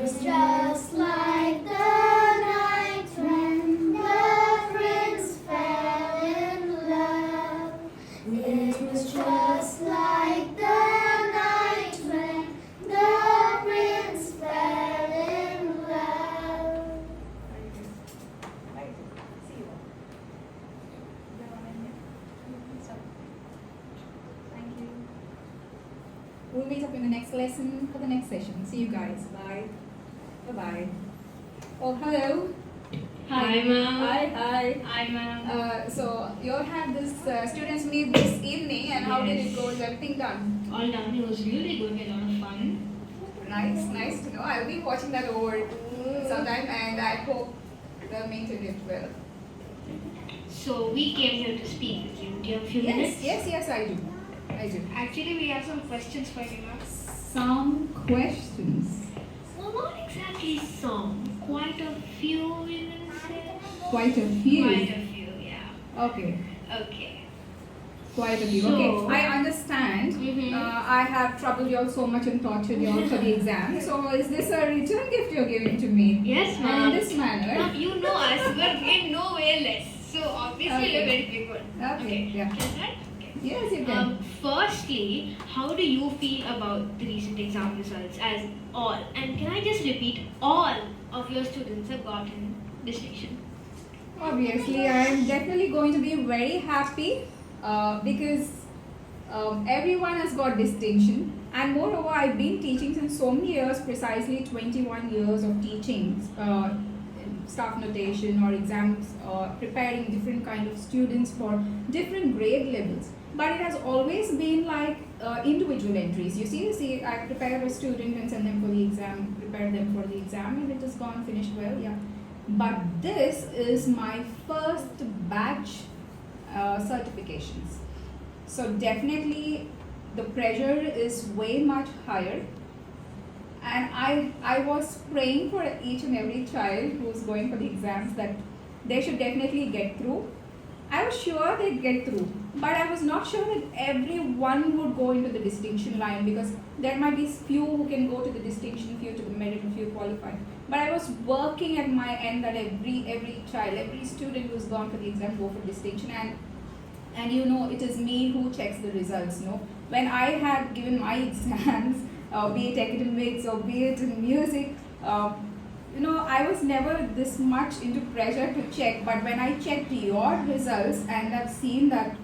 was just like the night when the prince fell in love. It was just like the night when the prince fell in love. Thank you. We'll meet up in the next lesson for the next session. See you guys. Bye. Bye-bye. Oh, hello. Hi, ma'am. Hi. Hi, ma'am. So you all had this students meet this evening, and how did it go? Is everything done? All done. It was really good. We had a lot of fun. Nice to know. I'll be watching that over sometime, and I hope the maintain it well. So we came here to speak with you. Do you have a few minutes? Yes, I do. Actually, we have some questions for you, ma'am. Some questions. Well, not exactly some. Quite a few, we will say. Quite a few. Quite a few, yeah. Okay. Quite a few. So- Okay, I understand. Mhm. I have troubled you all so much and tortured you all for the exam. So is this a return gift you're giving to me? Yes, And ma'am. in this manner? Ma'am, you know us. We're in no way less. So obviously Okay. we're very big one. Okay, yeah. Can I start? Okay. Yes, you can. Firstly, how do you feel about the recent exam results as all? And can I just repeat, all of your students have gotten distinction? Obviously, I am definitely going to be very happy because everyone has got distinction. And moreover, I've been teaching since so many years, precisely 21 years of teaching staff notation or exams, preparing different kind of students for different grade levels. But it has always been like individual entries. You see, I prepare a student and send them for the exam, prepare them for the exam, and it has gone finished well, yeah. But this is my first batch certifications. So definitely the pressure is way much higher. And I was praying for each and every child who's going for the exams that they should definitely get through. I was sure they'd get through, but I was not sure that everyone would go into the distinction line, because there might be few who can go to the distinction, few to the merit, and few qualified. But I was working at my end that every child, every student who's gone for the exam go for distinction, and you know, it is me who checks the results. No, when I had given my exams, be it academics or be it in music, you know, I was never this much into pressure to check. But when I checked your results and I've seen that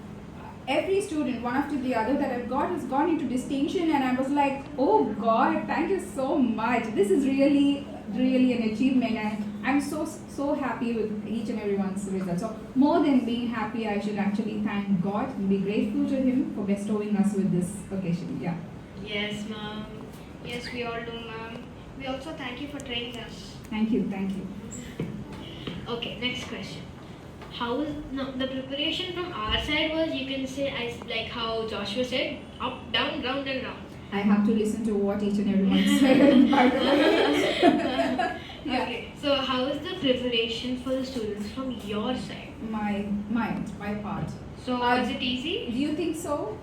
every student, one after the other that I've got, has gone into distinction, and I was like, oh God, thank you so much. This is really an achievement, and I'm so happy with each and everyone's results. So more than being happy, I should actually thank God and be grateful to Him for bestowing us with this occasion. Yeah. Yes, ma'am. Yes, we all do, ma'am. We also thank you for training us. Thank you. Okay, next question. The preparation from our side was, you can say, as like how Joshua said, up, down, round and round. I have to listen to what each and everyone said, by the way. Yeah. Okay, so how is the preparation for the students from your side? My part. So was it easy? Do you think so?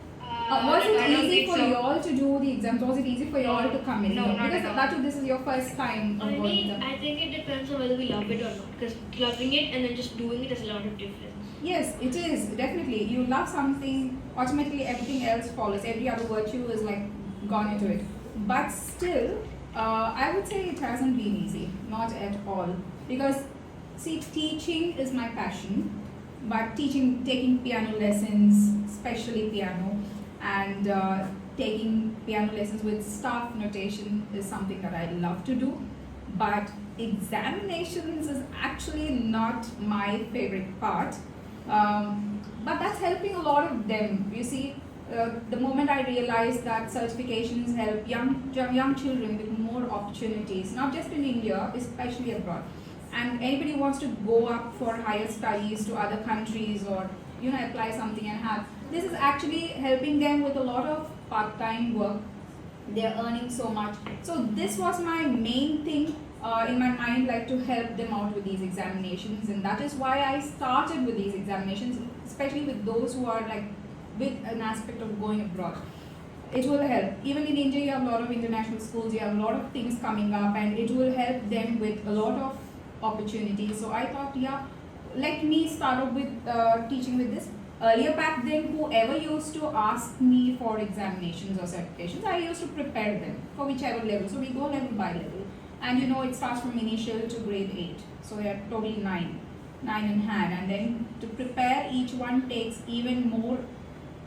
Was I don't it easy think for so. you all to do the exams? Was it easy for you all to come in? No, not because at all. that this is your first time. I of mean, going I think it depends on whether we love it or not. Because loving it and then just doing it is a lot of difference. Yes, it is definitely. You love something, automatically everything else follows. Every other virtue is like gone into it. But still, I would say it hasn't been easy, not at all. Because see, teaching is my passion. But taking piano lessons, especially piano, and taking piano lessons with staff notation is something that I love to do. But examinations is actually not my favorite part. But that's helping a lot of them. You see, the moment I realized that certifications help young children with more opportunities, not just in India, especially abroad. And anybody who wants to go up for higher studies to other countries, or apply something and have, this is actually helping them with a lot of part-time work. They're earning so much. So this was my main thing in my mind, like to help them out with these examinations, and that is why I started with these examinations, especially with those who are like with an aspect of going abroad. it will help. Even in India, you have a lot of international schools, you have a lot of things coming up, and it will help them with a lot of opportunities. So I thought, yeah, let me start off with teaching with this. Earlier back then, whoever used to ask me for examinations or certifications, I used to prepare them for whichever level. So we go level by level. And you know, it starts from initial to grade 8. So we are totally 9 in hand. And then to prepare each one takes even more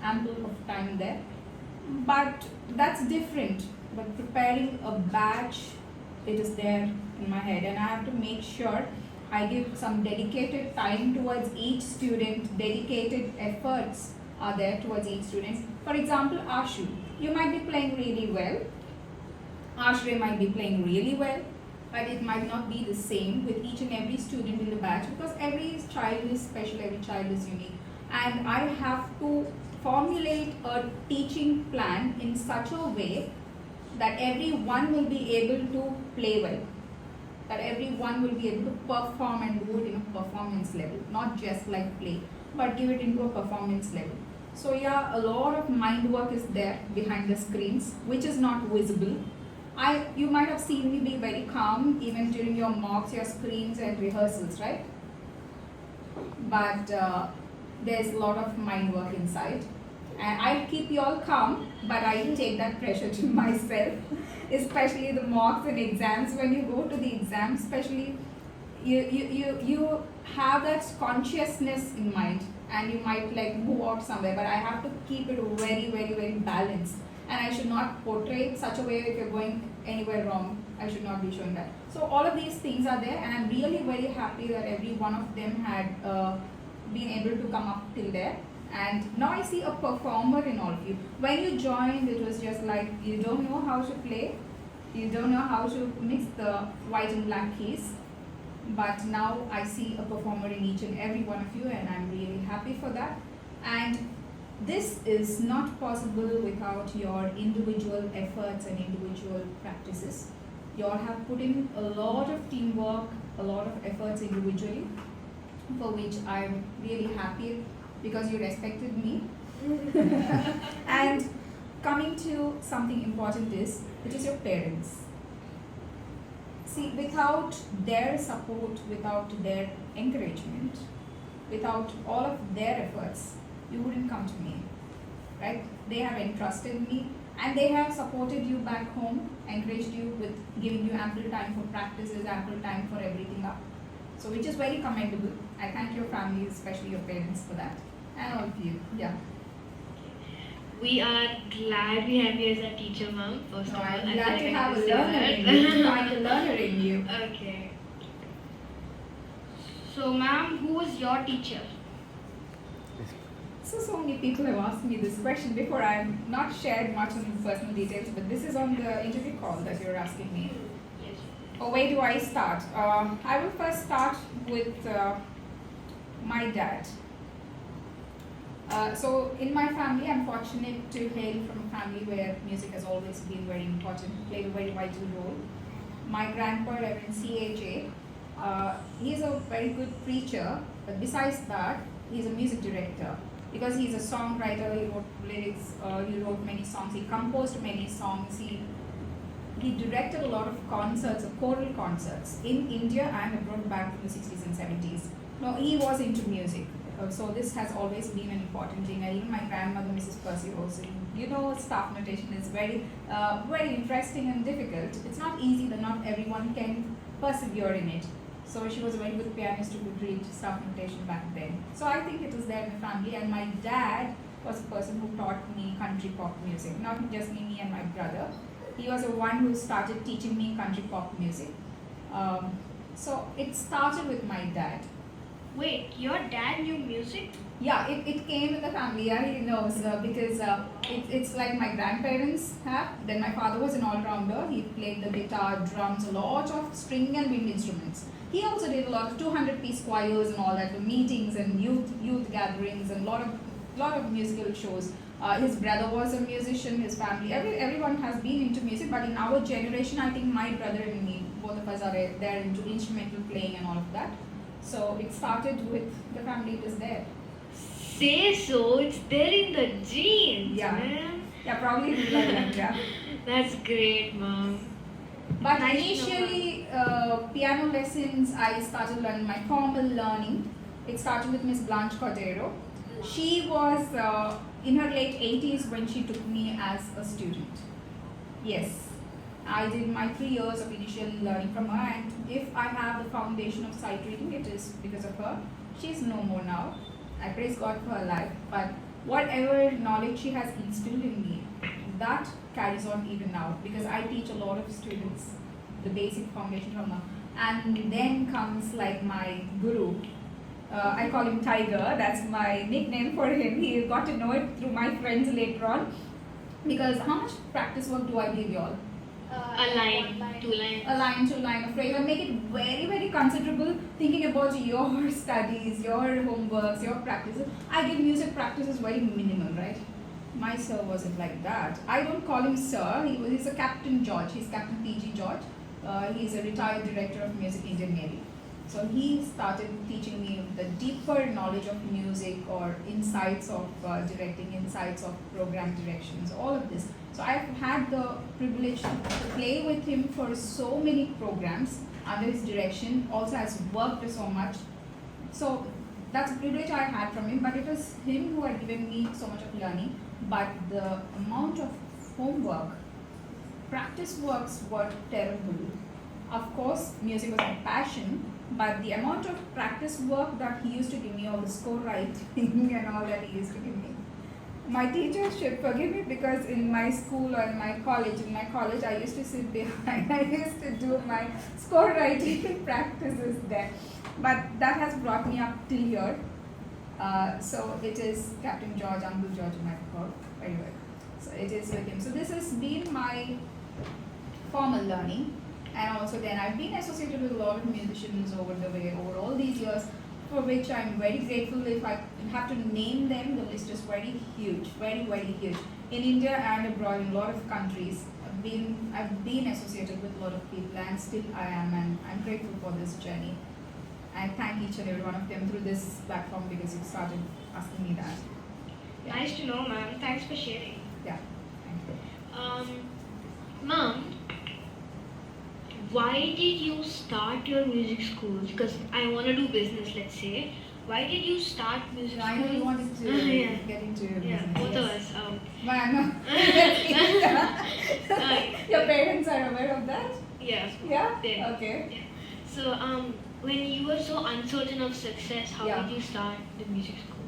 ample of time there. But that's different. But preparing a batch, it is there in my head. And I have to make sure I give some dedicated time towards each student, dedicated efforts are there towards each student. For example, Ashu, you might be playing really well. Ashray might be playing really well, but it might not be the same with each and every student in the batch because every child is special, every child is unique. And I have to formulate a teaching plan in such a way that everyone will be able to play well, that everyone will be able to perform and do it in a performance level, not just like play, but give it into a performance level. So yeah, a lot of mind work is there behind the screens, which is not visible. You might have seen me be very calm even during your mocks, your screens and rehearsals, right? But there's a lot of mind work inside. And I'll keep you all calm, but I take that pressure to myself, especially the mocks and exams. When you go to the exam, especially, you have that consciousness in mind and you might like move out somewhere, but I have to keep it very, very, very balanced. And I should not portray it such a way if you're going anywhere wrong. I should not be showing that. So all of these things are there, and I'm really very happy that every one of them had been able to come up till there. And now I see a performer in all of you. When you joined, it was just like you don't know how to play, you don't know how to mix the white and black keys. But now I see a performer in each and every one of you, and I'm really happy for that. And this is not possible without your individual efforts and individual practices. You all have put in a lot of teamwork, a lot of efforts individually, for which I'm really happy because you respected me. And coming to something important is, it is your parents. See, without their support, without their encouragement, without all of their efforts, you wouldn't come to me, right? They have entrusted me and they have supported you back home, encouraged you with giving you ample time for practices, ample time for everything up. So which is very commendable. I thank your family, especially your parents, for that. And all of you, yeah. We are glad we have you as a teacher, ma'am. First of all, I'm I glad feel to like I have a say learner that. in you, to find a learner in you. Okay. So, ma'am, who was your teacher? So many people have asked me this question before. I have not shared much on the personal details, but this is on the interview call that you're asking me. Yes. Oh, where do I start? I will first start with my dad. So in my family, I'm fortunate to hail from a family where music has always been very important, played a very vital role. My grandpa, Reverend C.H.A., he's a very good preacher, but besides that, he's a music director. Because he's a songwriter, he wrote lyrics, he wrote many songs, he composed many songs, he directed a lot of concerts, choral concerts in India and abroad back in the 60s and 70s. No, he was into music. So this has always been an important thing. And even my grandmother, Mrs. Percy, also, you know, staff notation is very, very interesting and difficult. It's not easy that not everyone can persevere in it. So she was a very good pianist who could read staff notation back then. So I think it was there in the family. And my dad was a person who taught me country pop music. Not just me and my brother. He was the one who started teaching me country pop music. So it started with my dad. Wait, your dad knew music? Yeah, it came in the family. Yeah, he knows because it's like my grandparents have. Then my father was an all-rounder. He played the guitar, drums, a lot of string and wind instruments. He also did a lot of 200-piece choirs and all that for meetings and youth gatherings and lot of musical shows. His brother was a musician. His family, everyone has been into music. But in our generation, I think my brother and me, both of us are there into instrumental playing and all of that. So it started with the family. It is there. Say so, it's there in the genes, Yeah. man. Yeah, probably it was like that, yeah. That's great, mom. But Nice to know, initially, piano lessons, I started learning my formal learning. It started with Miss Blanche Cordero. She was in her late 80s when she took me as a student. Yes, I did my 3 years of initial learning from her, and if I have the foundation of sight reading, it is because of her. She's no more now. I praise God for her life, but whatever knowledge she has instilled in me, that carries on even now because I teach a lot of students the basic foundation from her. And then comes like my guru. I call him Tiger. That's my nickname for him. He got to know it through my friends later on. Because how much practice work do I give y'all? A line, 2 lines. A line, 2 line of phrase. I make it very, very considerable. Thinking about your studies, your homeworks, your practices. I give music practices very minimal, right? My sir wasn't like that. I don't call him sir. He's a Captain George. He's Captain PG George. He's a retired director of music Indian Navy. So he started teaching me the deeper knowledge of music or insights of directing, insights of program directions, all of this. So I've had the privilege to play with him for so many programs under his direction, also has worked so much. So that's a privilege I had from him, but it was him who had given me so much of learning. But the amount of homework, practice works were terrible. Of course, music was my passion, but the amount of practice work that he used to give me, all the score writing and all that he used to give me. My teachers should forgive me because in my school or in my college, I used to sit behind. I used to do my score writing practices there. But that has brought me up till here. So it is Captain George, Uncle George, my call. Very well. So it is with him. So this has been my formal learning. And also then I've been associated with a lot of musicians over the way, over all these years, for which I'm very grateful. If I have to name them, the list is very huge, very, very huge. In India and abroad, in a lot of countries, I've been associated with a lot of people, and still I am, and I'm grateful for this journey. I thank each and every one of them through this platform because you started asking me that. Yeah. Nice to know, ma'am. Thanks for sharing. Yeah, thank you. Mom, why did you start your music school? Because I want to do business, let's say. Why did you start music I school? know you wanted to Yeah. get into Yeah, business. both of Yes. us. But no. Your parents are aware of that? Yeah. Yeah? They- Okay. Yeah. So, when you were so uncertain of success, how Yeah. did you start the music school?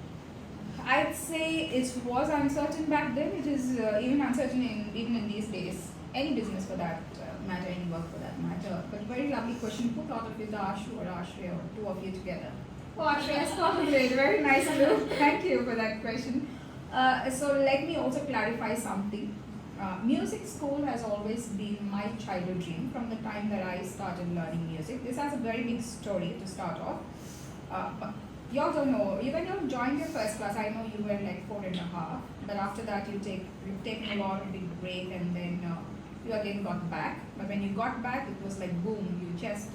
I'd say it was uncertain back then. It is even uncertain even in these days. Any business for that matter, any work for that matter. But very lovely question. Who thought of it, the Ashu or Ashray, or two of you together? Oh, Ashray has thought of it. Very nice of you. Thank you for that question. So let me also clarify something. Music school has always been my childhood dream from the time that I started learning music. This has a very big story to start off. But you all don't know, when you joined your first class, I know you were like 4.5, but after that you've taken a lot of big break, and then you again got back. But when you got back, it was like boom, you just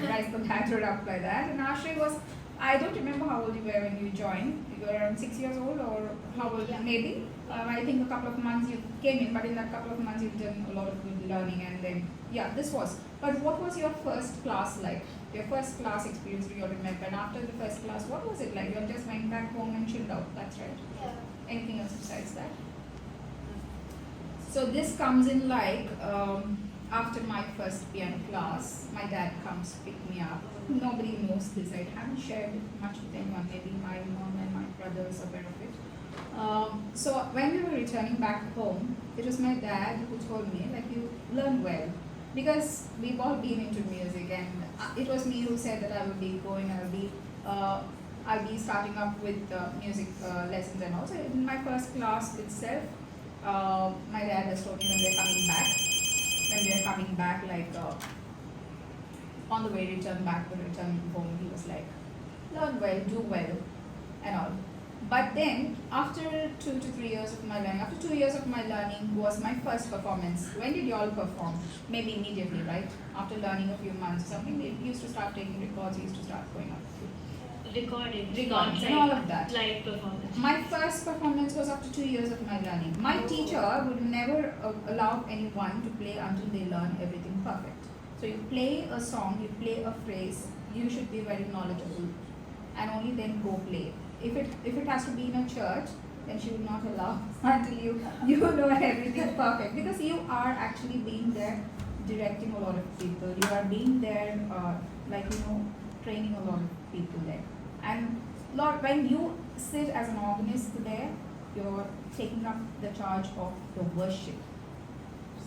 rise the ladder up like that. And Ashray was, I don't remember how old you were when you joined. You were around 6 years old, or how old? Yeah. Maybe. I think a couple of months you came in, but in that couple of months you've done a lot of good learning, and then yeah, this was. But what was your first class like? Your first class experience, do you remember? And after the first class, what was it like? You just went back home and chilled out. That's right. Yeah. Anything else besides that? So this comes in like after my first piano class, my dad comes pick me up. Nobody knows this. I haven't shared it much with anyone. Maybe my mom and my brothers are aware of it. So when we were returning back home, it was my dad who told me, like, you learn well. Because we've all been into music, and it was me who said that I would be going, I'll be starting up with music lessons and also in my first class itself, my dad has told me when we are coming back, like on the way return home, he was like, learn well, do well, and all. But then, after 2 to 3 years of my learning, after 2 years of my learning was my first performance. When did you all perform? Maybe immediately, right? After learning a few months or something, we used to start taking records, we used to start going out. recordings and all of that. Live performance. My first performance was after 2 years of my learning. My teacher would never allow anyone to play until they learn everything perfect. So you play a song, you play a phrase, you should be very knowledgeable, and only then go play. If it has to be in a church, then she would not allow until you know everything perfect, because you are actually being there directing a lot of people. You are being there training a lot of people there. And Lord, when you sit as an organist there, you're taking up the charge of the worship.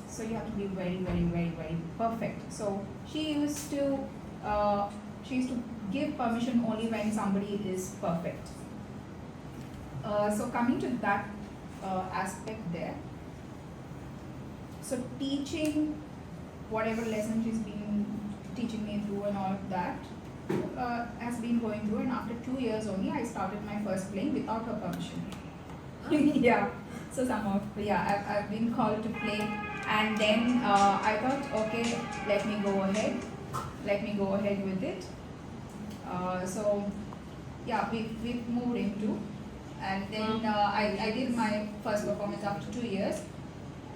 So you have to be very, very, very, very perfect. So she used to give permission only when somebody is perfect. So coming to that aspect there, so teaching whatever lesson she's been teaching me through and all of that has been going through, and after 2 years only I started my first playing without her permission. Yeah, so I've been called to play, and then I thought, okay, let me go ahead with it. We've moved into, and then I did my first performance after 2 years,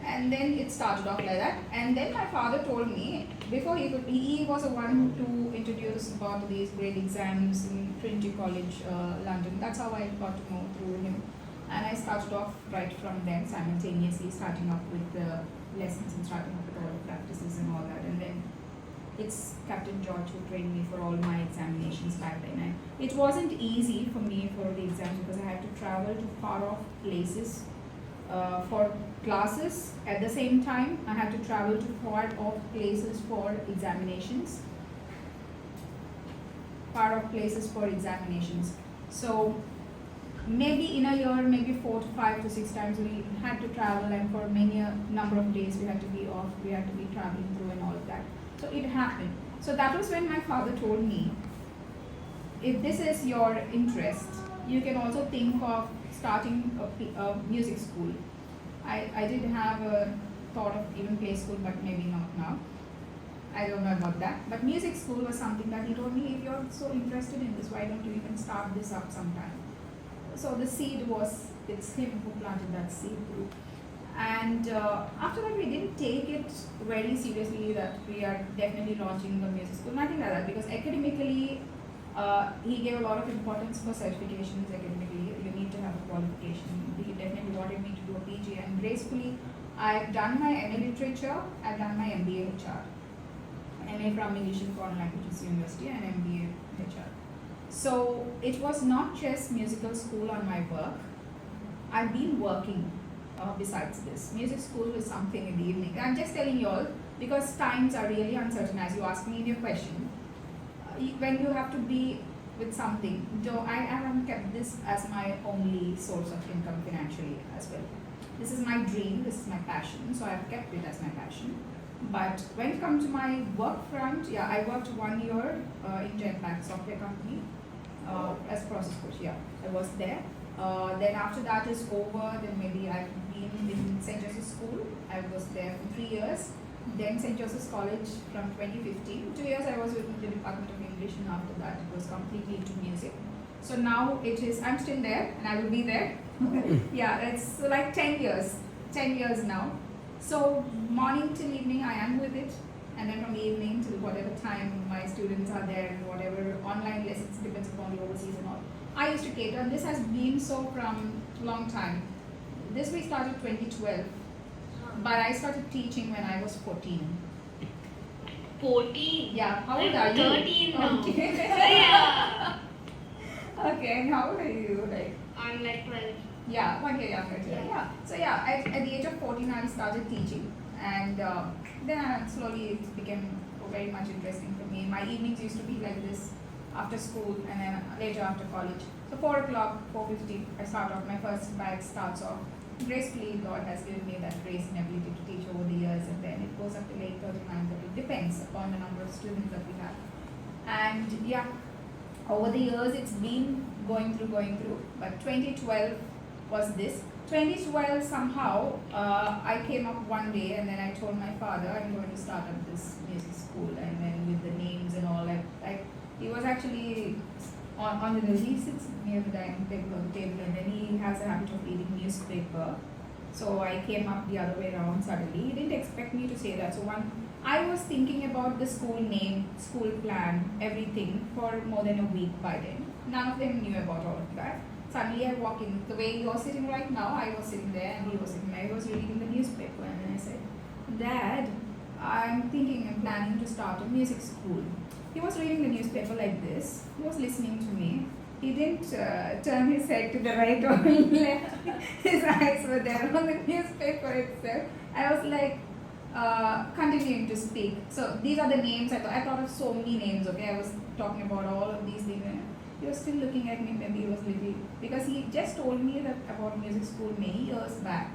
and then it started off like that. And then my father told me, before he was the one to introduce about these grade exams in Trinity College, London. That's how I got to know through him. And I started off right from then, simultaneously starting up with the lessons and starting up with all the practices and all that. And then it's Captain George who trained me for all my examinations back then. And it wasn't easy for me for the exams, because I had to travel to far off places for classes. At the same time, I had to travel to far off places for examinations. So maybe in a year, maybe 4 to 5 to 6 times we had to travel, and for many a number of days we had to be off, we had to be traveling through and all of that. So it happened. So that was when my father told me, if this is your interest, you can also think of starting a music school. I did have a thought of even play school, but maybe not now. I don't know about that. But music school was something that he told me, if you're so interested in this, why don't you even start this up sometime? So the seed it's him who planted that seed through. And after that, we didn't take it very seriously that we are definitely launching the music school, nothing like that, because academically, he gave a lot of importance for certifications. Academically, you need to have a qualification. He definitely wanted me to do a PG, and gracefully, I've done my MA Literature, I've done my MBA HR, MA from English and Foreign Languages University, and MBA HR. So it was not just musical school on my work. I've been working besides this. Music school is something in the evening. I'm just telling you all because times are really uncertain, as you asked me in your question. When you have to be with something, though I haven't kept this as my only source of income financially as well. This is my dream, this is my passion, so I've kept it as my passion. But when it comes to my work front, I worked 1 year in Jetpack software company as process coach. I was there. Then after that is over, then maybe I've been in St. Joseph's School. I was there for 3 years. Then St. Joseph's College from 2015. 2 years I was with the Department of English, and after that it was completely into music. So now I'm still there, and I will be there. It's like 10 years. 10 years now. So morning till evening I am with it, and then from evening till whatever time my students are there, and whatever online lessons, depends upon the overseas and all. I used to cater, and this has been so from long time. This we started 2012, but I started teaching when I was 14. 14? Yeah, how old are you? 13 now. Okay. Yeah. Okay, and how old are you? I'm like 12. Yeah, 1 year younger. So at the age of 14 I started teaching, and then slowly it became very much interesting for me. My evenings used to be like this after school, and then later after college. So 4 o'clock, 4:50, I start off, my first batch starts off. Gracefully, God has given me that grace and ability to teach over the years, and then it goes up to 8:30, 9:30. It depends upon the number of students that we have. And over the years it's been going through, but 2012 was this. 2012 somehow, I came up one day, and then I told my father, I'm going to start up this music school, and then with the names and all, he was actually on the he sits near the dining table on the table, and then he has a habit of reading newspaper. So I came up the other way around suddenly. He didn't expect me to say that. So I was thinking about the school name, school plan, everything for more than a week by then. None of them knew about all of that. Suddenly I walk in, the way you're sitting right now, I was sitting there and he was sitting there. I was reading the newspaper, and then I said, Dad, I'm thinking and planning to start a music school. He was reading the newspaper like this. He was listening to me. He didn't turn his head to the right or left. His eyes were there on the newspaper itself. I was like, continuing to speak. So these are the names. I thought of so many names. Okay, I was talking about all of these things. And he was still looking at me. Maybe he was little, because he just told me that about music school many years back.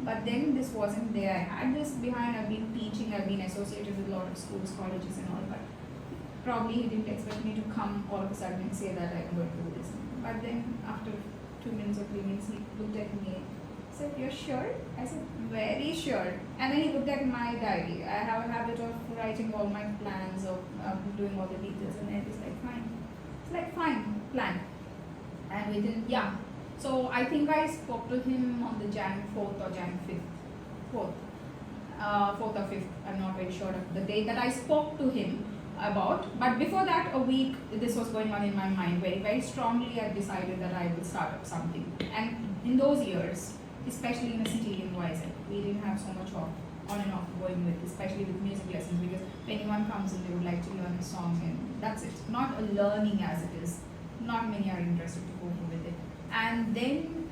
But then this wasn't there. I had this behind. I've been teaching. I've been associated with a lot of schools, colleges, and all. But probably he didn't expect me to come all of a sudden and say that I'm going to do this. But then after 2 minutes or 3 minutes, he looked at me. Said, "You're sure?" I said, "Very sure." And then he looked at my diary. I have a habit of writing all my plans, of doing all the details, and then it's like, fine. It's like, fine, plan. And within, yeah. So I think I spoke to him on the Jan 4th or Jan 5th. 4th or 5th, I'm not very sure of the date that I spoke to him about. But before that, a week, this was going on in my mind. Very, very strongly, I decided that I would start up something. And in those years, especially in a city in Vizag, we didn't have so much of on and off going with, especially with music lessons, because if anyone comes and they would like to learn a song, and that's it. Not a learning as it is. Not many are interested to go through with it. And then,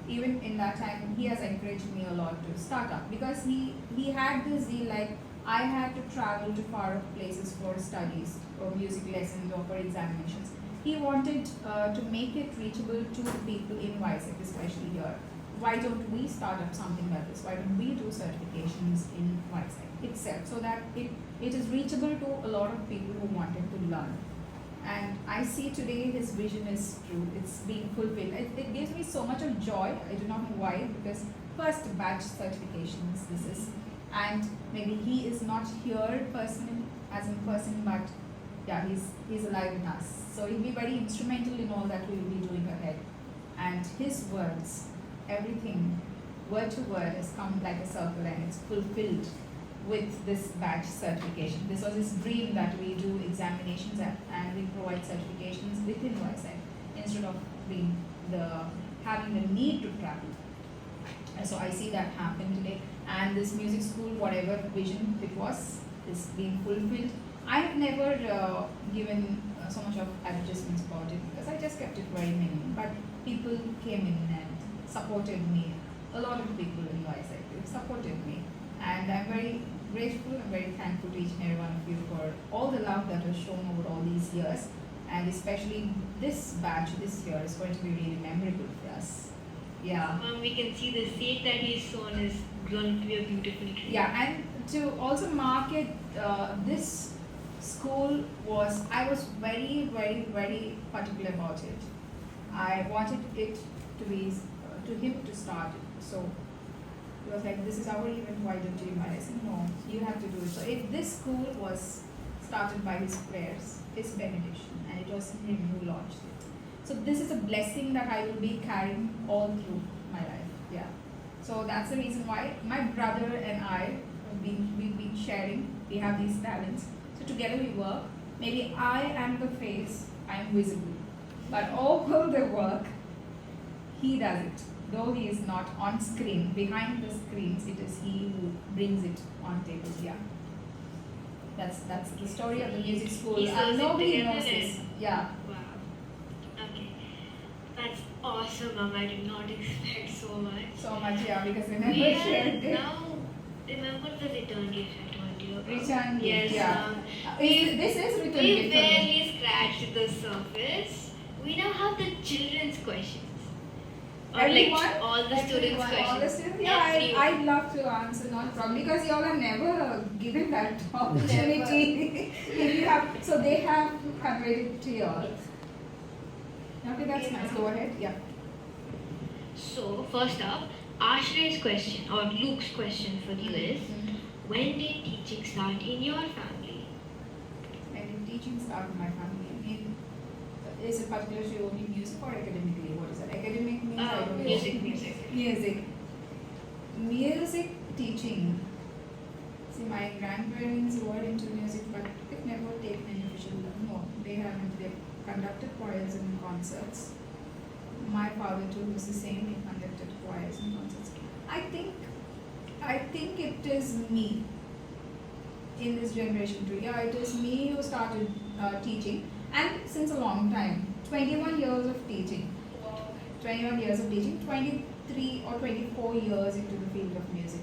even in that time, he has encouraged me a lot to start up, because he had this zeal, like, I had to travel to far off places for studies or music lessons or for examinations. He wanted to make it reachable to people in Vizag, especially here. Why don't we start up something like this? Why don't we do certifications in Vizag itself, so that it is reachable to a lot of people who wanted to learn. And I see today his vision is true. It's being fulfilled. It gives me so much of joy. I do not know why, because first batch certifications this is. And maybe he is not here personally, as in person, but yeah, he's alive in us. So he'll be very instrumental in all that we will be doing ahead. And his words, everything, word to word, has come like a circle, and it's fulfilled with this batch certification. This was his dream, that we do examinations and we provide certifications within Vizag instead of having the need to travel. And so I see that happen today. And this music school, whatever vision it was, is being fulfilled. I've never given so much of advertisements about it, because I just kept it very minimal. But people came in and supported me. A lot of people in Vizag supported me. And I'm very grateful and very thankful to each and every one of you for all the love that was shown over all these years. And especially this batch this year is going to be really memorable for us. Yeah. We can see the seed that he's sown is grown to be a beautiful tree. Yeah, and to also mark it, this school I was very, very, very particular about it. I wanted it to be, to him to start it. So he was like, this is our event, why don't you invite? I said, no, you have to do it. So this school was started by his prayers, his benediction, and it was him who launched it. So this is a blessing that I will be carrying all through my life. Yeah. So that's the reason why my brother and I we've been sharing. We have these talents. So together we work. Maybe I am the face, I am visible. But all the work, he does it. Though he is not on screen, behind the screens, it is he who brings it on tables. Yeah. That's the story of the music school. Nobody knows this. Yeah. Wow. Okay. That's awesome, Mom. I did not expect so much. So much, yeah, because we never shared it. Now, remember the return gift I told you about? Return gift, yes, yeah. This is return we gift. barely scratched the surface. We now have the children's questions. Or Everyone? like all the students' questions. All the students? Yeah, I'd love to answer, not problem, because you all are never given that opportunity. If you have, so they have conveyed it to you all. Okay, that's nice. Go ahead. Yeah. So, first up, Ashray's question, or Luke's question for you is, when did teaching start in your family? When did teaching start in my family? I mean, is it particularly only music or academically? What is that? Academic means I don't know. Music, music. Music teaching. See, my grandparents were into music, but they've never taken any official learn. No, they haven't. They've conducted choirs and concerts. My father too was the same. He conducted choirs and concerts. I think it is me in this generation too. Yeah, it is me who started teaching, and since a long time. 21 years of teaching. 21 years of teaching. 23 or 24 years into the field of music.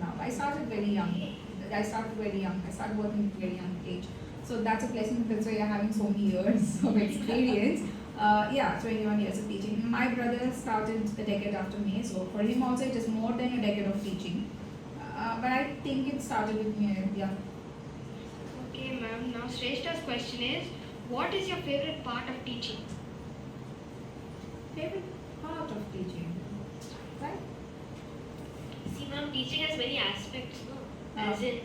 Now, I started very young. I started working at a very young age. So that's a blessing. That's why you're having so many years of experience. 21 years of teaching. My brother started a decade after me, so for him also it is more than a decade of teaching. But I think it started with me, yeah. Okay, ma'am. Now, Shreshta's question is, what is your favorite part of teaching? Favorite part of teaching, right? See, ma'am, teaching has many aspects, no? As in,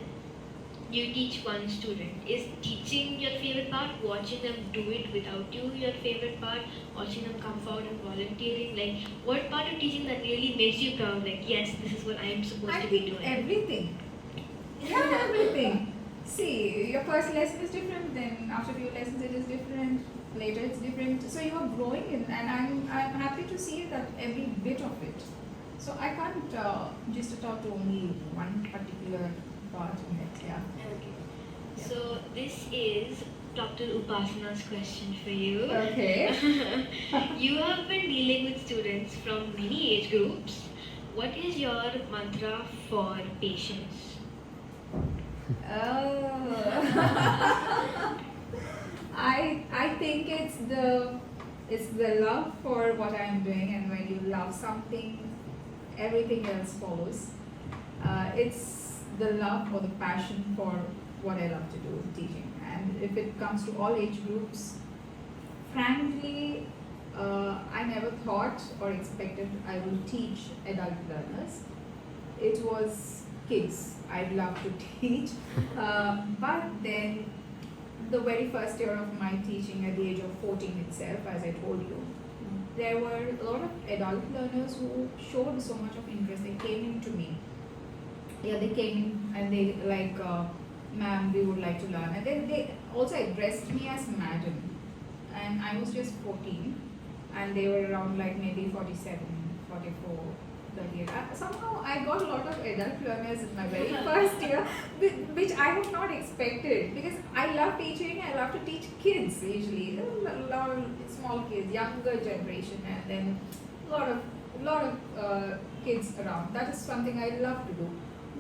you teach one student. Is teaching your favorite part? Watching them do it without you your favorite part? Watching them come forward and volunteering? Like, what part of teaching that really makes you proud? Like, yes, this is what I am supposed to be doing. Everything. Yeah, everything. See, your first lesson is different, then after a few lessons it is different, later it's different. So you are growing in, and I'm happy to see that every bit of it. So I can't just talk to only one particular part in it, yeah. Okay. Yeah. So, this is Dr. Upasana's question for you. Okay. You have been dealing with students from many age groups. What is your mantra for patience? I think it's the love for what I'm doing, and when you love something, everything else follows. It's the love or the passion for what I love to do, teaching. And if it comes to all age groups, frankly, I never thought or expected I will teach adult learners. It was kids I'd love to teach, but then the very first year of my teaching at the age of 14 itself, as I told you, there were a lot of adult learners who showed so much of interest. They came in to me. Yeah, they came in and they like, ma'am, we would like to learn. And then they also addressed me as madam. And I was just 14, and they were around like maybe 47, 44. Somehow I got a lot of adult learners in my very first year, which I had not expected, because I love teaching. I love to teach kids usually, a lot of small kids, younger generation, and then a lot of kids around. That is something I love to do.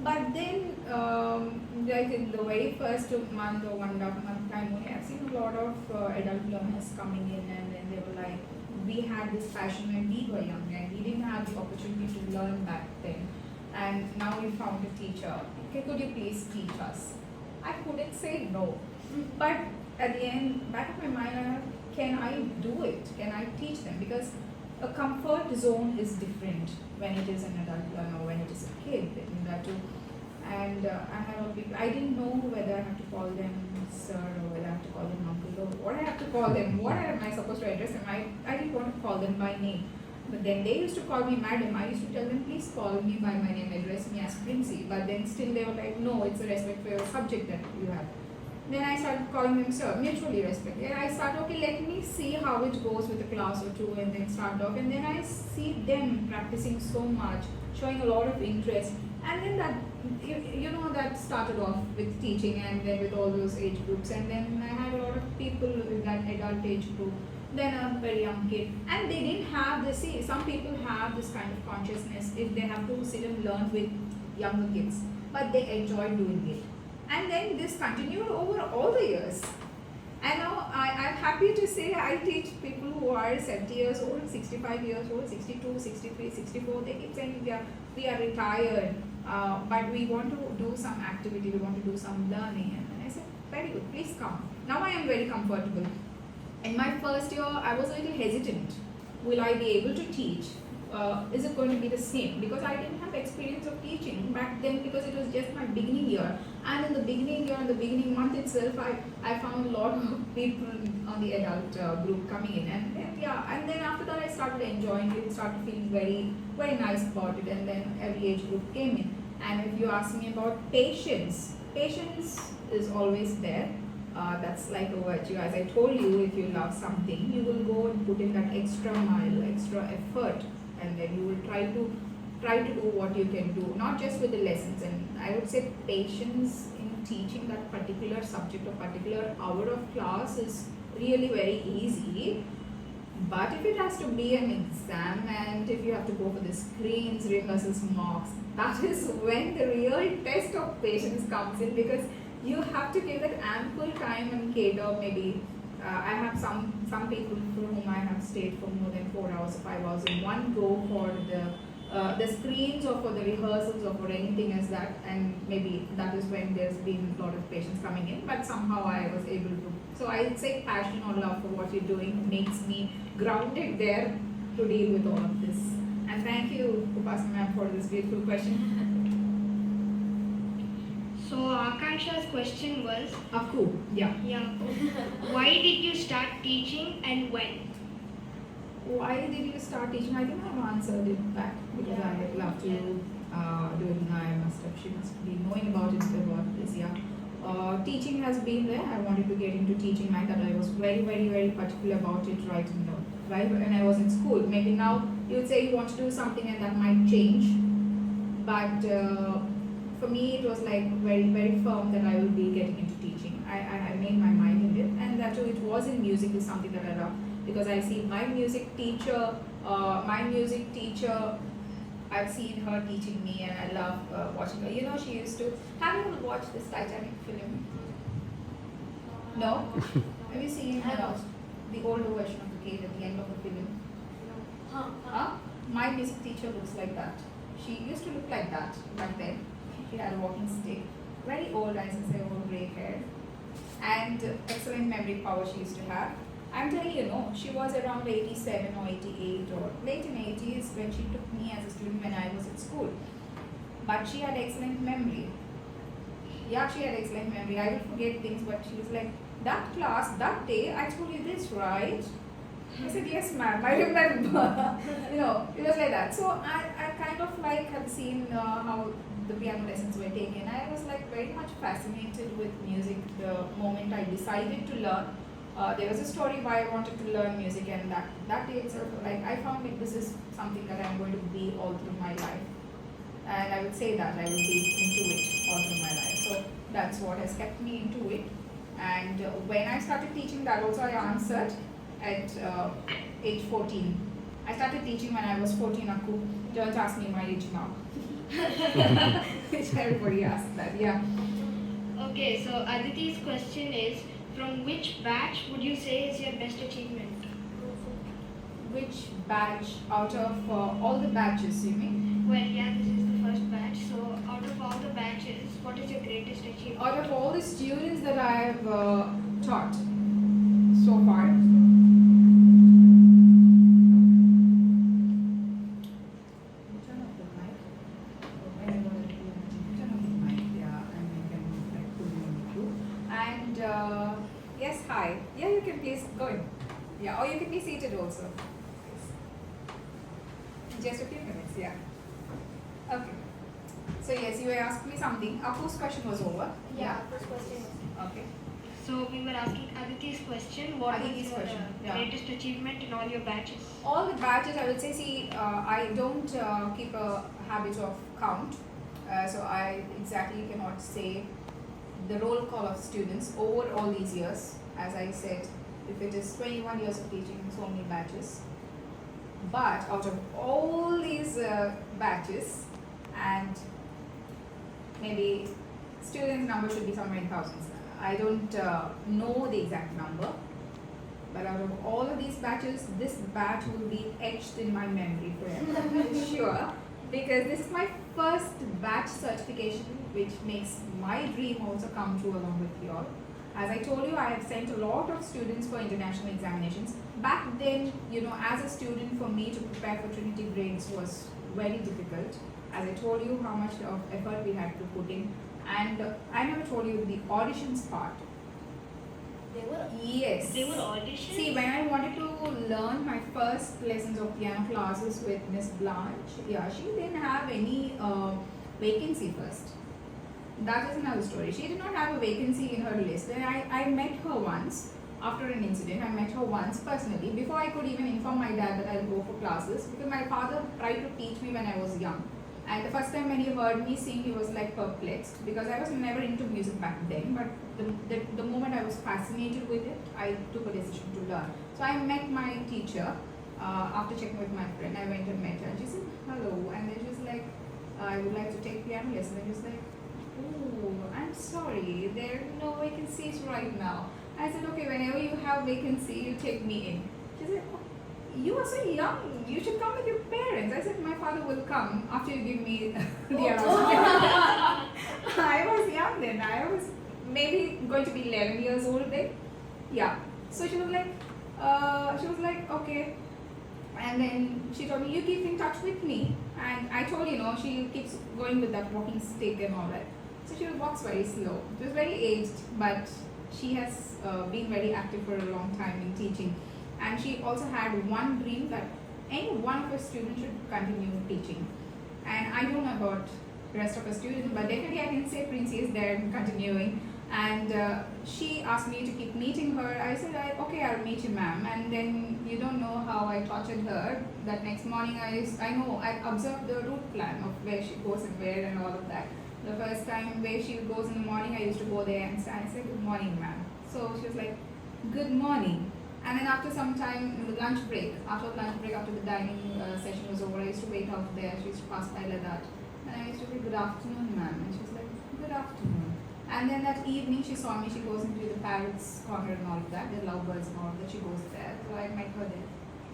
But then, like in the very first month or 1.5 month time, only I've seen a lot of adult learners coming in, and then they were like, we had this passion when we were young, and we didn't have the opportunity to learn back then. And now we found a teacher. Okay, could you please teach us? I couldn't say no. But at the end, back of my mind, can I do it? Can I teach them? Because a comfort zone is different when it is an adult learner, when it is a kid, in that too. And I didn't know whether I have to call them sir or whether I have to call them uncle or what I have to call them. What am I supposed to address them? I didn't want to call them by name. But then they used to call me madam. I used to tell them, please call me by my name, address me as Princy. But then still they were like, no, it's a respect for your subject that you have. Then I started calling them sir, mutually respect. And I started, okay, let me see how it goes with a class or two, and then start off. And then I see them practicing so much, showing a lot of interest. And then that, that started off with teaching, and then with all those age groups. And then I had a lot of people in that adult age group, then a very young kid. And they didn't have this, some people have this kind of consciousness if they have to sit and learn with younger kids, but they enjoy doing it. And then this continued over all the years. And now I'm happy to say I teach people who are 70 years old, 65 years old, 62, 63, 64. They keep saying we are retired, but we want to do some activity, we want to do some learning. And I said, very good, please come. Now I am very comfortable. In my first year, I was a little hesitant. Will I be able to teach? is it going to be the same? Because I didn't have experience of teaching back then, because it was just my beginning year. And in the beginning year, in the beginning month itself, I found a lot of people on the adult group coming in. And then after that I started enjoying it, started feeling very, very nice about it. And then every age group came in. And if you ask me about patience, patience is always there. That's like a virtue. As I told you, if you love something, you will go and put in that extra mile, extra effort, and then you will try to do what you can do, not just with the lessons. And I would say patience in teaching that particular subject or particular hour of class is really very easy. But if it has to be an exam, and if you have to go for the screens, rehearsals, marks, that is when the real test of patience comes in, because you have to give that ample time and cater. Maybe I have some people for whom I have stayed for more than 4 hours or 5 hours in one go for the screens or for the rehearsals or for anything as that, and maybe that is when there's been a lot of patience coming in, but somehow I was able to. So I'd say passion or love for what you're doing makes me grounded there to deal with all of this. And thank you, Upasana ma'am, for this beautiful question. So Akansha's question was, Aku, yeah. why did you start teaching and when? Why did you start teaching? I think I've answered it back, because I would love to do it now. She must be knowing about this, yeah. Teaching has been there. I wanted to get into teaching. I thought I was very, very, very particular about it right when I was in school. Maybe now you would say you want to do something and that might change. But for me, it was like very, very firm that I will be getting into teaching. I made my mind in it, and that too, it was in music, is something that I love, because I see my music teacher, I've seen her teaching me, and I love watching her. You know, she used to. Have you ever watched this Titanic film? No? Have you seen the older version of the cave at the end of the film? Huh? My music teacher looks like that. She used to look like that back then. She had a walking stick, very old, as I say, old grey hair, and excellent memory power she used to have. I'm telling you, no, she was around 87 or 88 or late in 80s when she took me as a student when I was at school. But she had excellent memory. Yeah, she had excellent memory. I will forget things, but she was like, that class, that day, I told you this, right? I said, yes, ma'am, I remember. You know, it was like that. So I kind of like had seen how the piano lessons were taken. I was like very much fascinated with music the moment I decided to learn. There was a story why I wanted to learn music, and that day itself, like, I found that this is something that I'm going to be all through my life. And I would say that I will be into it all through my life. So that's what has kept me into it. And when I started teaching, that also I answered at age 14. I started teaching when I was 14, Aku. Don't ask me my age now. Which everybody asks that, yeah. Okay, so Aditi's question is, from which batch would you say is your best achievement? Which batch out of all the batches, you mean? Well, yeah, this is the first batch. So out of all the batches, what is your greatest achievement? Out of all the students that I have taught so far, yes, hi. Yeah, you can please go in. Yeah, or you can be seated also. Just a few minutes, yeah. Okay. So yes, you were asking me something. Our first question was over. Yeah, first question was. Okay. So we were asking Aditi's question. What Aditi's was your question, yeah. greatest achievement in all your batches? All the batches, I would say, see, I don't keep a habit of count. So I exactly cannot say the roll call of students over all these years. As I said, if it is 21 years of teaching, so many batches. But out of all these batches, and maybe students' number should be somewhere in thousands. I don't know the exact number, but out of all of these batches, this batch will be etched in my memory forever. Sure, because this is my first batch certification, which makes my dream also come true along with y'all. As I told you, I have sent a lot of students for international examinations. Back then, as a student, for me to prepare for Trinity grades was very difficult. As I told you, how much of effort we had to put in. And I never told you the auditions part. Yes. They were auditions? See, when I wanted to learn my first lessons of piano classes with Miss Blanche, she didn't have any vacancy first. That is another story. She did not have a vacancy in her list. And I met her once after an incident. I met her once personally before I could even inform my dad that I'll go for classes, because my father tried to teach me when I was young. And the first time when he heard me sing, he was like perplexed, because I was never into music back then. But the moment I was fascinated with it, I took a decision to learn. So I met my teacher after checking with my friend. I went and met her, and she said hello, and then she was like, I would like to take piano lesson. And she was like, oh, I'm sorry, there are no vacancies right now. I said, okay, whenever you have vacancy, you take me in. She said, oh, you are so young, you should come with your parents. I said, my father will come after you give me the allowance. I was young then, I was maybe going to be 11 years old then. Yeah, so she was like, okay. And then she told me, you keep in touch with me. And I told she keeps going with that walking stick and all that. So she walks very slow. She was very aged, but she has been very active for a long time in teaching. And she also had one dream that any one of her students should continue teaching. And I don't know about the rest of her students, but definitely I can say Princy is there and continuing. And she asked me to keep meeting her. I said, okay, I'll meet you, ma'am. And then you don't know how I tortured her. That next morning, I observed the route plan of where she goes and where and all of that. The first time where she goes in the morning, I used to go there and stand. I said, good morning, ma'am. So she was like, good morning. And then after some time, in the lunch break, after the dining session was over, I used to wait out there. She used to pass by like that. And I used to say, good afternoon, ma'am. And she was like, good afternoon. And then that evening, she saw me. She goes into the parrots corner and all of that, the lovebirds and all of that. She goes there. So I met her there.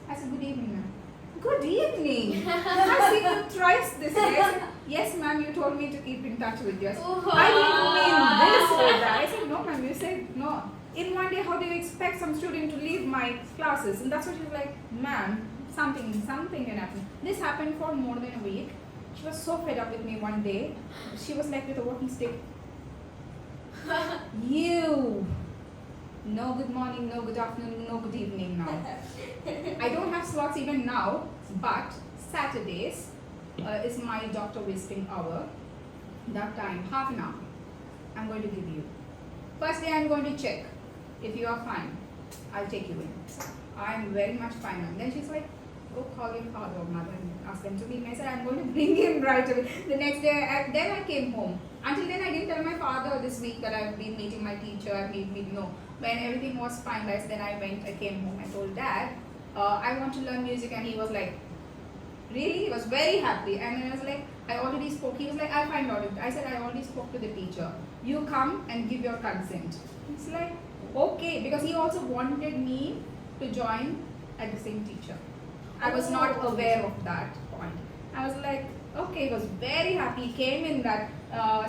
I said, good evening, ma'am. Good evening. I've seen you thrice this day. I said, yes, ma'am, you told me to keep in touch with you. I didn't mean this or that. I said, no, ma'am. You said, no. In one day, how do you expect some student to leave my classes? And that's what she was like, ma'am, something can happen. This happened for more than a week. She was so fed up with me one day. She was like with a walking stick. You. No good morning, no good afternoon, no good evening now. I don't have slots even now, but Saturdays is my doctor visiting hour. That time, half an hour, I'm going to give you. First day I'm going to check. If you are fine, I'll take you in. I'm very much fine. And then she's like, go call your father or mother and ask them to meet me. I said, I'm going to bring him right away. The next day, then I came home. Until then, I didn't tell my father this week that I've been meeting my teacher. No. When everything was finalized, then I came home. I told Dad, I want to learn music. And he was like, really? He was very happy. And then I was like, I already spoke. He was like, I'll find out. I said, I already spoke to the teacher. You come and give your consent. It's like, okay. Because he also wanted me to join at the same teacher. I was not aware of that point. I was like, okay, he was very happy. He came in that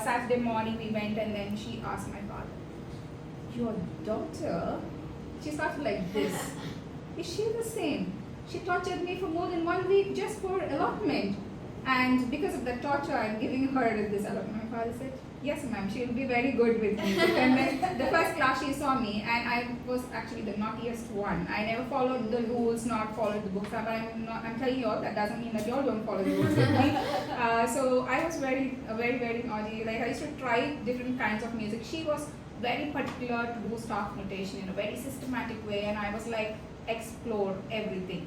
Saturday morning, we went, and then she asked my father, your daughter, she started like this. Is she the same? She tortured me for more than 1 week just for allotment. And because of the torture, I'm giving her this allotment. My father said, yes, ma'am, she will be very good with me. And then the first class she saw me, and I was actually the naughtiest one. I never followed the rules, not followed the books. But I'm telling you all, that doesn't mean that you all don't follow the rules with me. So I was very, very naughty. Like I used to try different kinds of music. She was very particular to do staff notation in a very systematic way, and I was like, explore everything.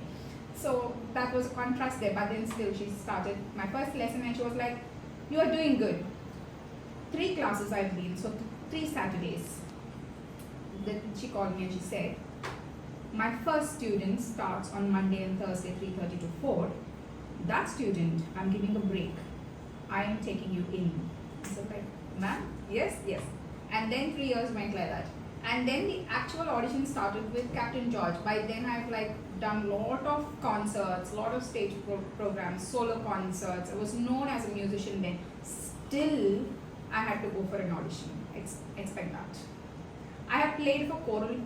So that was a contrast there, but then still she started my first lesson and she was like, you are doing good. 3 classes I've been, so 3 Saturdays. Then she called me and she said, my first student starts on Monday and Thursday 3:30 to 4. That student, I'm giving a break. I am taking you in. I said like, ma'am, yes. And then 3 years went like that. And then the actual audition started with Captain George. By then I've like done lot of concerts, lot of stage programs, solo concerts. I was known as a musician then. Still, I had to go for an audition. Expect that. I have played for choral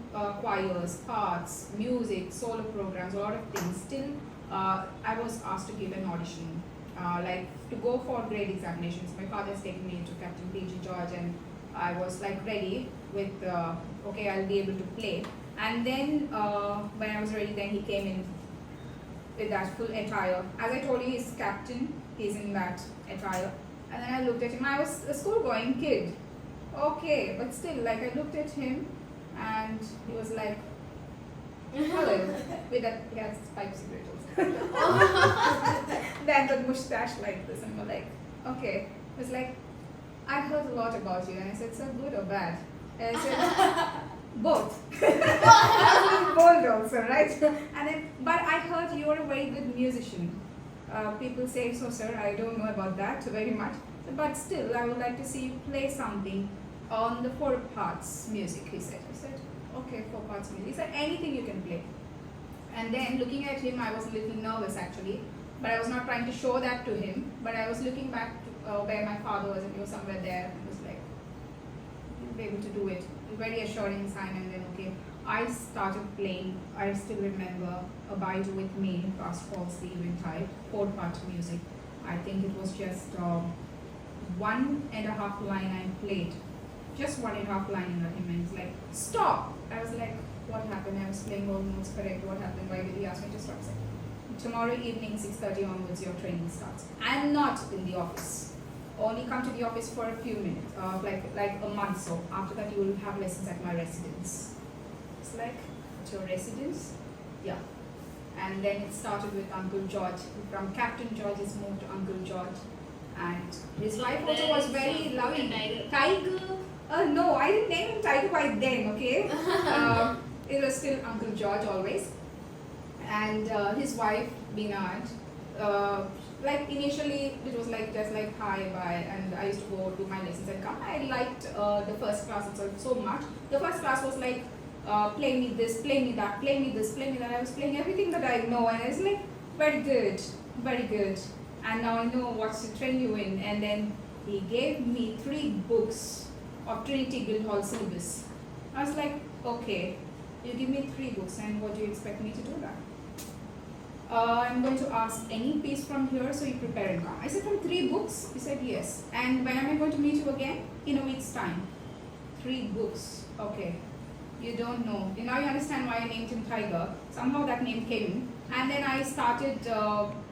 choirs, parts, music, solo programs, a lot of things. Still, I was asked to give an audition, like to go for grade examinations. My father has taken me to Captain P.G. George, and I was like ready with, okay, I'll be able to play. And then when I was ready, then he came in with that full attire. As I told you, he's captain, he's in that attire. And then I looked at him, I was a school-going kid. Okay, but still, like I looked at him and he was like, hello, with that, he has pipe cigarette also. Then the mustache like this, and we're like, okay. It was like, I heard a lot about you, and I said, so good or bad? And I said, both. I was bold also, right? And then, but I heard you're a very good musician. People say so, sir. I don't know about that very much, but still, I would like to see you play something on the 4 parts music. He said. I said, okay, 4 parts music. He said, anything you can play. And then looking at him, I was a little nervous actually, but I was not trying to show that to him. But I was looking back to where my father was, and he was somewhere there, and was like, you'll be able to do it. Very assuring sign, and then okay, I started playing. I still remember Abide With Me, Fast Falls the Eventide, 4-part music. I think it was just 1.5 line I played, just 1.5 line in the hymn, and it's like, stop! I was like, what happened? I was playing all notes correct. What happened? Why did he ask me to stop? I said, tomorrow evening 6:30 onwards your training starts. I'm not in the office. Only come to the office for a few minutes, like a month so. After that you will have lessons at my residence. It's like, at your residence? Yeah. And then it started with Uncle George. From Captain George it's moved to Uncle George. And his wife also was very loving. Tiger? No, I didn't name him Tiger by then, okay? It was still Uncle George always. And his wife, Binard, like initially it was like just like hi bye, and I used to go to my lessons and come. I liked the first class itself so much. The first class was like play me this, play me that, play me this, play me that. I was playing everything that I know, and it's like very good, very good. And now I know what to train you in. And then he gave me 3 books of Trinity Guildhall syllabus. I was like, okay, you give me 3 books, and what do you expect me to do that? I'm going to ask any piece from here, so you prepare and come. I said, from 3 books? He said, yes. And when am I going to meet you again? In a week's time. 3 books. Okay. You don't know. Now you understand why I named him Tiger. Somehow that name came. And then I started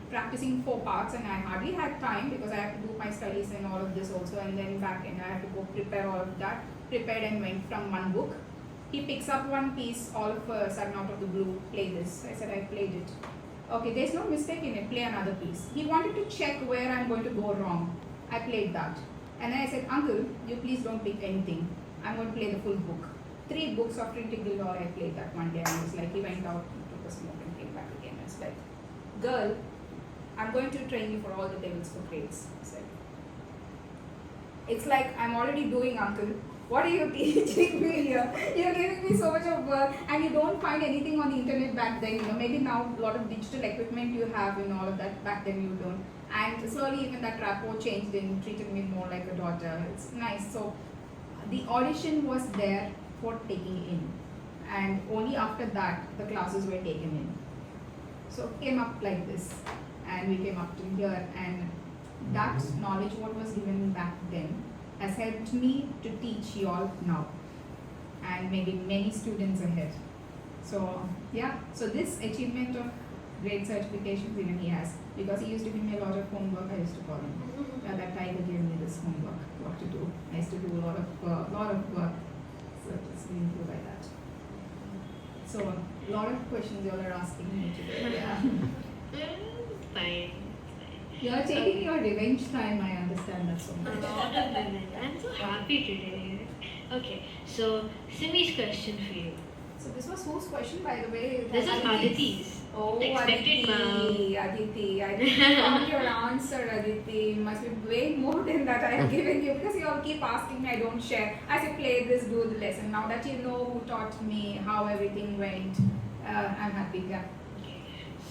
practicing 4 parts, and I hardly had time because I had to do my studies and all of this also. And then back and I had to go prepare all of that. Prepared and went from 1 book. He picks up 1 piece, all of a sudden out of the blue, play this. I said, I played it. Okay, there's no mistake in it, play another piece. He wanted to check where I'm going to go wrong. I played that. And then I said, Uncle, you please don't pick anything. I'm going to play the full book. 3 books of Trinity Guildhall, I played that one day, and it was like, he went out, took a smoke and came back again. I was like, girl, I'm going to train you for all the devils for grades. I said, it's like I'm already doing, Uncle. What are you teaching me here? You're giving me so much of work, and you don't find anything on the internet back then. Maybe now a lot of digital equipment you have and all of that. Back then you don't. And slowly even that rapport changed and treated me more like a daughter. It's nice. So the audition was there for taking in, and only after that the classes were taken in. So it came up like this, and we came up to here, and that knowledge what was given back then has helped me to teach you all now, and maybe many students ahead. So yeah, so this achievement of grade certifications even he has, because he used to give me a lot of homework. I used to call him. That Tiger gave me this homework, what to do. I used to do a lot of work. So it's been through by that. So a lot of questions you all are asking me today. Yeah. Fine. You are taking your revenge time. I understand that so much. I'm so happy today. Okay, so Simi's question for you. So this was whose question, by the way? This is Aditi's. Oh, Expected Aditi. I didn't count your answer, Aditi. Must be way more than that I have given you, because you all keep asking me, I don't share. I say play this, do the lesson. Now that you know who taught me, how everything went, I'm happy. Yeah. Okay.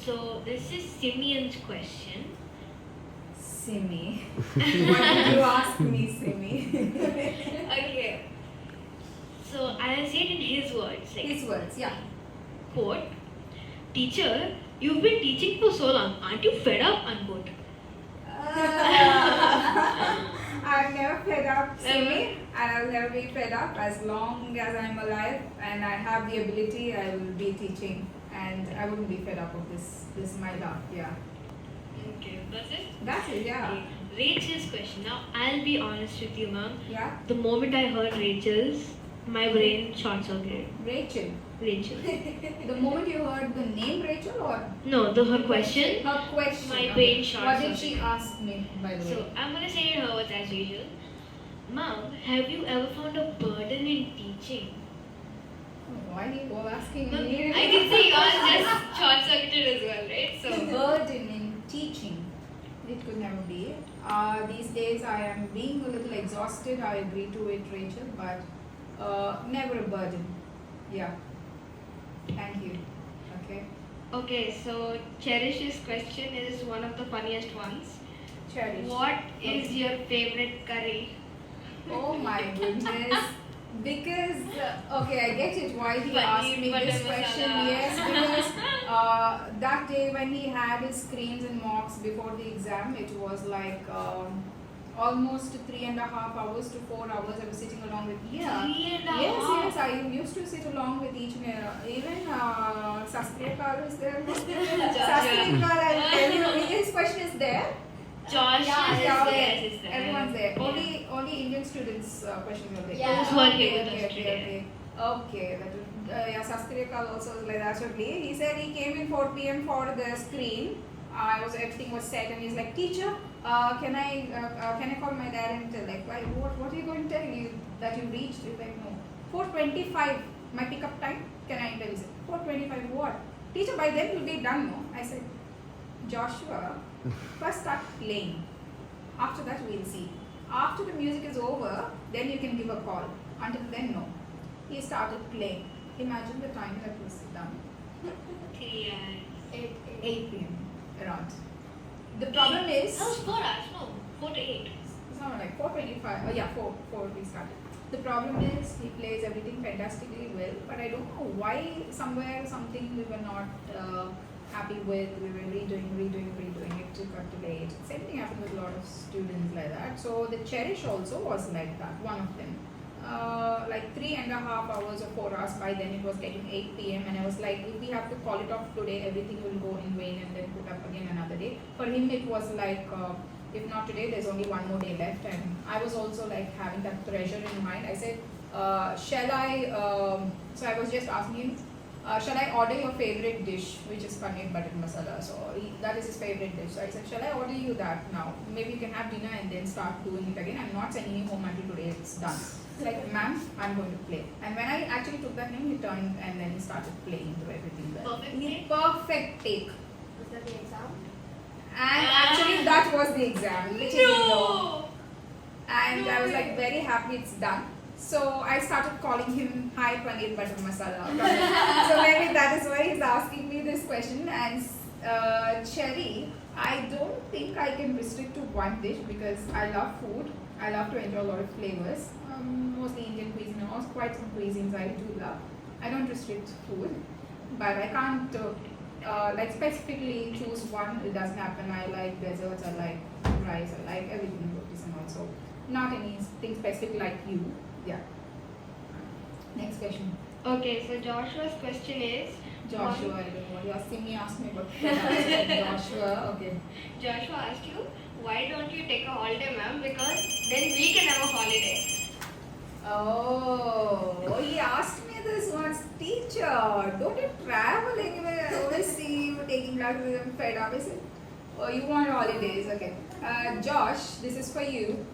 So this is Simeon's question. Simi. What did you ask me, Simi? Okay. So I'll say it in his words. Like, His words, yeah. quote, teacher, you've been teaching for so long. Aren't you fed up? Unquote. I'm never fed up, Simi, and I'll never be fed up as long as I'm alive and I have the ability. I will be teaching, and I wouldn't be fed up of this. This is my love, yeah. Okay, that's it? That's it, yeah. Okay. Rachel's question. Now, I'll be honest with you, ma'am. Yeah. The moment I heard Rachel's, my brain short circuited. Rachel. Rachel. The moment you heard the name Rachel, or No, her question. her question. My brain short What did she circuited. ask me, by the way? So, I'm gonna say to her what's as usual. Mom, have you ever found a burden in teaching? Why are you all asking No, me? I can see yours just short circuited as well, right? So, Burden in teaching. It could never be. These days I am being a little exhausted. I agree to it, Rachel, but never a burden. Yeah. Thank you. Okay. Okay, so Cherish's question is one of the funniest ones. Cherish. What is your favorite curry? Oh my goodness. Because, okay, I get it why he Paneer asked me butter this question. masala. Yes, because that day when he had his screens and mocks before the exam, it was like almost 3.5 hours to 4 hours. I was sitting along with Yeah. 3.5 Yes, yes, I used to sit along with each even Sastriyakal is there. Sastriyakal, I'll tell you, his question is there. Josh Yeah, is yeah, there. okay. Is there. Everyone's there. Yeah. Only Indian students' questions are there. Yeah. Those who are here with us okay, today. okay. That is, yeah, Sastriyakal also was like that. Actually, he said he came in 4 p.m. for the screen. Everything was set, and he's like, teacher, can I call my dad and tell, like, why, what are you going to tell you that you reached? He's like, no, 4:25 my pickup time. Can I tell? He said, 4:25 what? Teacher, by then you'll be done, no? I said, Joshua, first start playing. After that we'll see. After the music is over, then you can give a call. Until then, no. He started playing. Imagine the time that was done. 3 hours. 8 p.m. around. The problem is, That was 4 hours. No, 4 to 8. it's not like 4:25. Oh yeah, 4 we started. The problem is he plays everything fantastically well, but I don't know why somewhere something we were not happy with. We were redoing it. It got delayed. Same thing happened with a lot of students like that. So the Cherish also was like that. One of them. Like 3.5 hours or 4 hours. By then it was getting 8 p.m. and I was like, if we have to call it off today, everything will go in vain and then put up again another day. For him it was like, if not today, there's only one more day left, and I was also like having that pressure in mind. I said, shall I? So I was just asking him, shall I order your favorite dish, which is paneer butter masala? So that is his favorite dish. So I said, shall I order you that now? Maybe you can have dinner and then start doing it again. I'm not sending you home until today. It's done. Like, ma'am, I'm going to play. And when I actually took that name, he turned and then he started playing through everything there. Perfect take? Perfect take. Was that the exam? And actually that was the exam, which he didn't know. And I was like very happy it's done. So I started calling him Hi Paneer Butter Masala. So maybe that is why he's asking me this question. And Cherry, I don't think I can restrict to one dish because I love food. I love to enjoy a lot of flavors. Mostly Indian cuisine and also quite some cuisines I do love. I don't restrict food, but I can't like specifically choose one. It doesn't happen. I like desserts, I like rice, I like everything rotis and also not anything specific like you. Yeah. Next question. Okay, so Joshua's question is Joshua, I don't know what you're asking me. Ask me about Joshua. Okay. Joshua asked you, why don't you take a holiday, ma'am? Because then we can have a holiday. Oh, he asked me this once, teacher, don't you travel anywhere? I always see you taking classes and fed up. I said, oh, you want holidays? Okay. Josh, this is for you.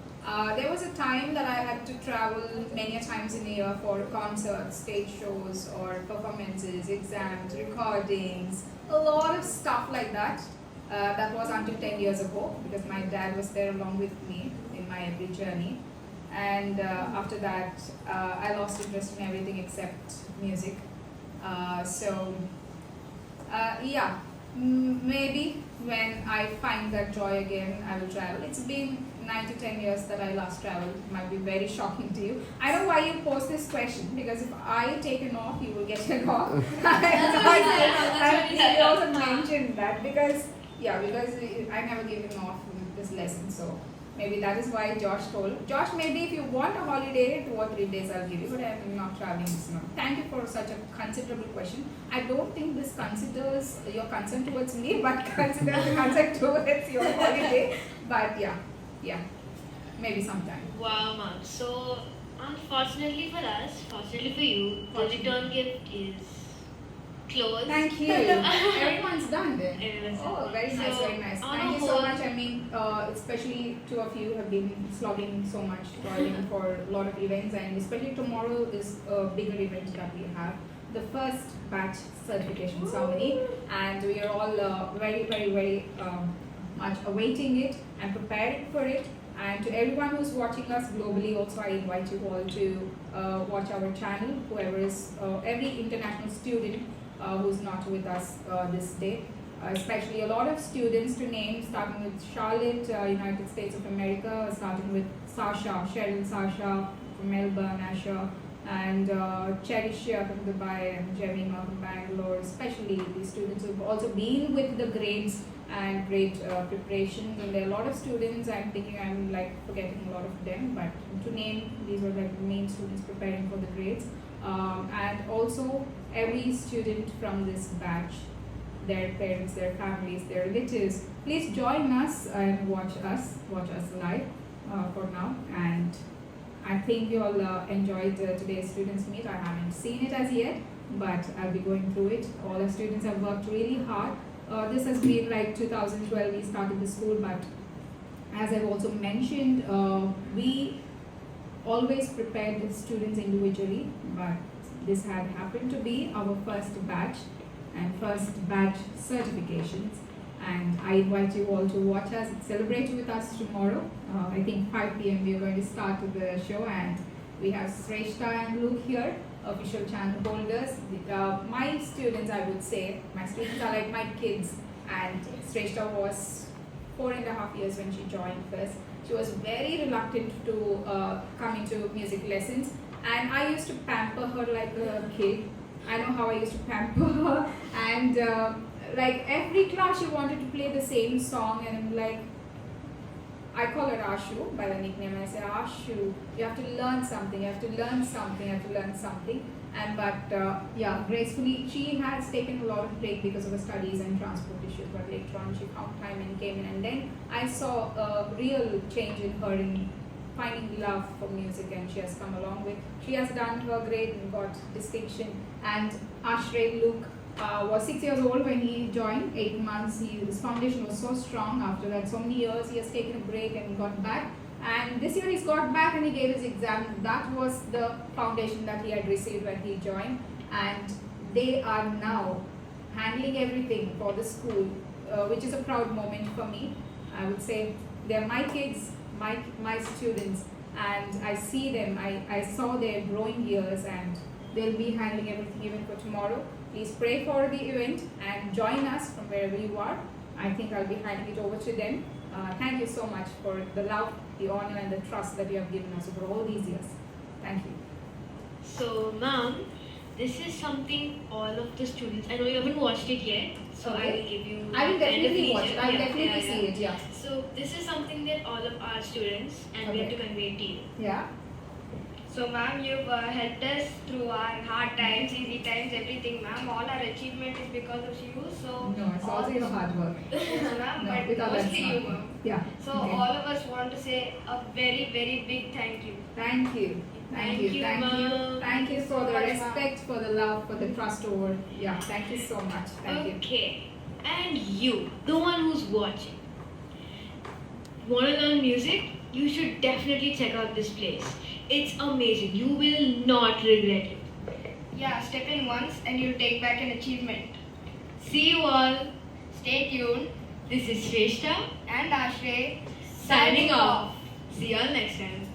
There was a time that I had to travel many times in a year for concerts, stage shows, or performances, exams, recordings, a lot of stuff like that. That was until 10 years ago because my dad was there along with me in my every journey. And after that, I lost interest in everything except music. Yeah, maybe when I find that joy again, I will travel. It's been 9 to 10 years that I last traveled might be very shocking to you. I don't know why you pose this question, because if I take an off, you will get an off. He also mentioned that because I never gave him off in this lesson, so maybe that is why Josh told. Josh, maybe if you want a holiday, 2 or 3 days I'll give you, but I'm not traveling this month. Thank you for such a considerable question. I don't think this considers your concern towards me, but considers the concern towards your holiday. But yeah, maybe sometime. Wow, ma'am. So, unfortunately for us, fortunately for you, the return gift is closed. Thank you. Everyone's done then. Everyone's Oh, done. very nice, So, very nice. on Thank a you so whole- much. I mean, especially 2 of you have been slogging so much, toiling for a lot of events, and especially tomorrow is a bigger event that we have, the first batch certification ceremony, and we are all very, very, very much awaiting it and preparing for it. And to everyone who's watching us globally, also I invite you all to watch our channel. Whoever is, every international student who's not with us this day, especially a lot of students to name, starting with Charlotte, United States of America, starting with Sasha, Cheryl Sasha from Melbourne, Asha, and Cherisha from Dubai, and Jemima from Bangalore, especially these students who've also been with the grades and great preparations. And there are a lot of students, I'm thinking I'm like forgetting a lot of them, but to name, these were like the main students preparing for the grades. And also every student from this batch, their parents, their families, their relatives, please join us and watch us live for now. And I think you all enjoyed today's students meet. I haven't seen it as yet, but I'll be going through it. All our students have worked really hard. This has been like 2012 we started the school, but as I've also mentioned, we always prepared the students individually, but this had happened to be our first batch and first batch certifications. And I invite you all to watch us, celebrate with us tomorrow. I think 5 p.m. we are going to start the show, and we have Sreshta and Luke here, official channel holders. My students, I would say, my students are like my kids, and Sreshta was 4.5 years when she joined first. She was very reluctant to come into music lessons, and I used to pamper her like a kid. I know how I used to pamper her, and like every class she wanted to play the same song, and I'm like, I call her Ashu by the nickname. I say, Ashu, you have to learn something, you have to learn something, you have to learn something. And but gracefully, she has taken a lot of break because of her studies and transport issues, but later on she found time and came in, and then I saw a real change in her in finding love for music, and she has come along with, she has done her grade and got distinction. And Ashray Luke was 6 years old when he joined, 8 months, his foundation was so strong. After that, so many years, he has taken a break and got back. And this year he's got back and he gave his exam. That was the foundation that he had received when he joined. And they are now handling everything for the school, which is a proud moment for me. I would say they're my kids, my students, and I see them, I saw their growing years, and they'll be handling everything even for tomorrow. Please pray for the event and join us from wherever you are. I think I'll be handing it over to them. Thank you so much for the love, the honor, and the trust that you have given us over all these years. Thank you. So, ma'am, this is something all of the students, I know you haven't watched it yet, so Okay. I will give you I will definitely watch it. I will Yeah, definitely yeah, see yeah. it. Yeah. So, this is something that all of our students and we have to Okay. convey to you. Yeah. So ma'am, you've helped us through our hard times, easy times, everything ma'am. All our achievement is because of you. So No, it's also your hard work. yes, ma'am, No, but because that's mostly you not- ma'am. Yeah. So Okay. all of us want to say a very, very big thank you. Thank you. Thank you, Thank you. ma'am. Thank you for the Thank you so much, respect, for the love, for the trust over. Yeah. Thank you so much. Thank you. Okay, and you, the one who's watching, want to learn music? You should definitely check out this place. It's amazing. You will not regret it. Yeah, step in once and you'll take back an achievement. See you all. Stay tuned. This is Shrestha And Ashray signing off. See you all next time.